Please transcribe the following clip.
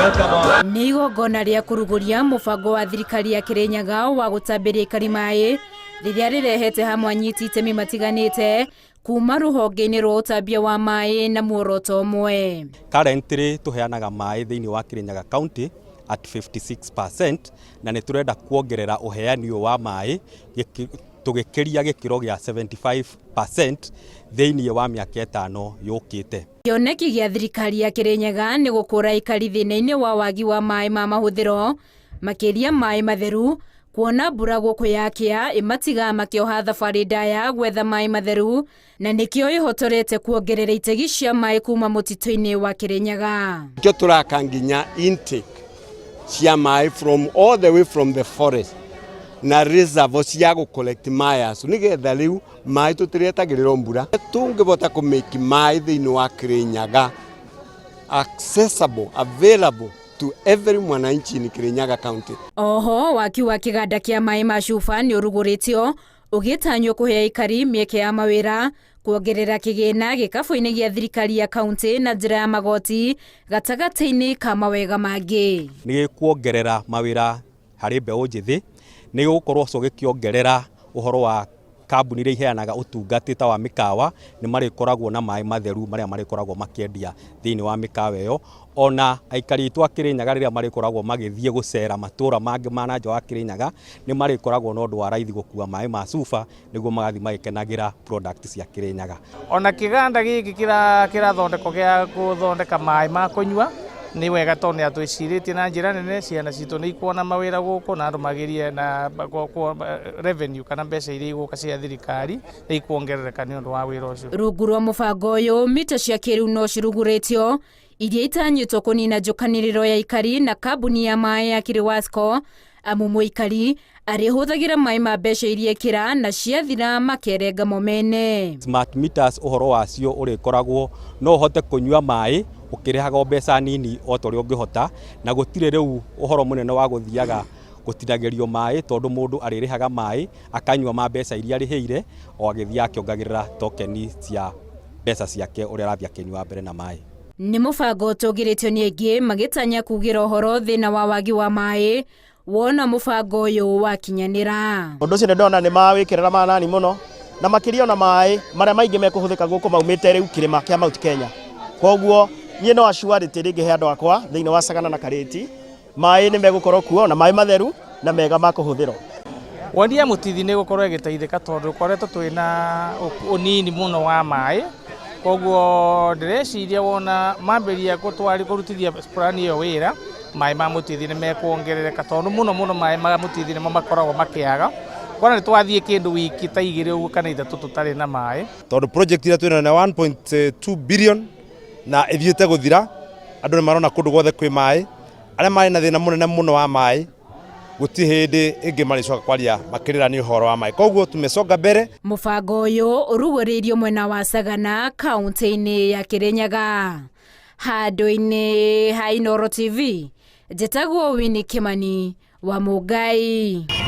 Nĩ igongona rĩa kũrugũria mũbango wa thirikari ya Kirinyaga wa gũtambĩria aikari maĩ rĩrĩa rĩrehete hamwe anyiti itemi matiganĩte kuma rũhonge-inĩ rwa ũtambia wa maĩ na muoroto ũmwe. Currently tũheanaga maĩ thĩinĩ wa Kirinyaga County at 56% na nĩ tũrenda kuongerera ũheani wa maĩ tũgĩkĩria gĩkĩro gĩa 75% thĩinĩ wa mĩaka 5 yũkĩte. Kĩoneki gĩa thirikari ya Kirinyaga nĩ gũkũra aikari thĩna-inĩ wa wagi wa maĩ ma mahũthĩro, makĩria maĩ matheru, kuona mbura gũkũ yakĩa ĩmatiga makĩoha thabarĩ ndaya gwetha maĩ matheru, na nĩkĩo ĩhotorete kuongerera itegi cia maĩ kuma mũtitũ-inĩ wa Kirinyaga. Nĩkĩo tũraka nginya intake cia maĩ from all the way from the forest na reservoir cia gũcollect maĩ acu nĩgetha rĩu maĩ tũtiretagĩrĩrwo mbura tũngĩhota kũmake maĩ thĩinĩ wa Kirinyaga accessible, available to every mwananchi in Kirinyaga County. Oho waki wa kĩganda kĩa maĩ ma cuba nĩ ũrugũrĩtio ũgĩtanywo kũhe aikari mĩeke ya mawĩra, kuongerera kĩgĩna gĩkabũ-inĩ gĩa thirikari ya kaunti na njĩra ya magoti gatagatĩ-inĩ ka mawega mangĩ. Nĩ kuongerera mawĩra harĩ mbeũ njĩthĩ, nĩ gũkorwo gĩkĩongerera ũhoro wa kambuni iria iheanaga ũtungata ta wa mĩkawa nĩ marĩkoragwo na maĩ matheru marĩa marĩkoragwo makĩendia thĩinĩ wa mĩkawa ĩyo. Ona aikari a Kirinyaga rĩrĩa marĩkoragwo magĩthiĩ gũcera matũra mangĩ ma nanja wa Kirinyaga nĩ marĩkoragwo na ũndũ wa raithi gũkua maĩ ma cuba nĩguo magathiĩ magĩkenagĩra product cia Kirinyaga. Ona kĩganda gĩkĩ kĩrathondekwo gĩa gũthondeka maĩ ma kũnyua nĩ wega tondũ nĩ atwĩcirĩtie na njĩra nene, ciana citũ nĩ ikuona mawĩra gũkũ na andũ magĩrie na revenue kana mbeca iria igũka cia thirikari nĩ ikuongerereka nĩ ũndũ wa wĩra ũcio. Rungu rwa mũbango ũyũ mita cia kĩrĩu no cirugũrĩtio iria itanyĩtwo kũnina njokanĩrĩro ya aikari na kambuni ya maĩ ya Kiriwasco, amu mũikari arĩhũthagĩra maĩ ma mbeca iria kĩra na ciathira makerenga mo mene. Smart meters ũhoro wacio ũrĩkoragwo no ũhote kũnyua maĩ ũkĩrĩhaga mbeca nini o ta ũrĩa ũngĩhota, na gũtirĩ rĩu ũhoro mũnene wa gũthiaga gũtinagĩrio maĩ tondũ mũndũ arĩrĩhaga maĩ akanyua ma mbeca iria arĩhĩire o agĩthiĩ akĩongagĩrĩra tokeni cia mbeca ciake ũrĩa arathiĩ akĩnyua mbere na maĩ. Nĩ mũbango ũtũgĩrĩtio nĩ aingĩ magĩtanya kugĩra ũhoro thĩna wa wagi wa maĩ wona mũbango ũyũ wakinyanĩra. Ũndũ ũcio ndona nĩ mawĩkĩrĩra manani mũno na makĩria ona maĩ marĩa maingĩ mekũhũthĩka gũkũ maumĩte rĩu kĩrĩma kĩa Mount Kenya. Koguo niĩ no assuarity rĩngĩ he andũ akwa thĩinĩ wa Sagana na Karĩti maĩ nĩ megũkorwo kuo na maĩ matheru na mega ma kũhũthĩrwo. Wendia mũtithi nĩ gũkorwo ĩgĩteithĩka tondũ koretwo twĩna ũnini mũno wa maĩ. Koguo ndĩreciria wona mambĩria kũrutithia plan ĩyo wĩra, maĩ ma mũtithi nĩ mekuongerereka tondũ mũno maĩ ma mũtithi nĩmo makoragwo makĩaga. Kwana nĩ twathiĩ kĩndũ wiki ta 2 ũguo kana 3 tũtarĩ na maĩ. Tondũ project ĩrĩa twĩna na 1.2 billion na ĩthiĩte gũthira, andũ nĩ marona kũndũ guothe kwĩ maĩ, arĩa marĩ na thĩna mũnene mũno wa maĩ gũtirĩ hĩndĩ ĩngĩ marĩcoka kwaria makĩrĩra nĩ ũhoro wa maĩ. Koguo tumesonga mbere. Mũbango ũyũ ũrugũrĩirio mwena wa Sagana kaunti-inĩ ya Kirinyaga. Handũ-inĩ ha Inooro TV, njĩtagwo Winnie Kimani wa Mũngai.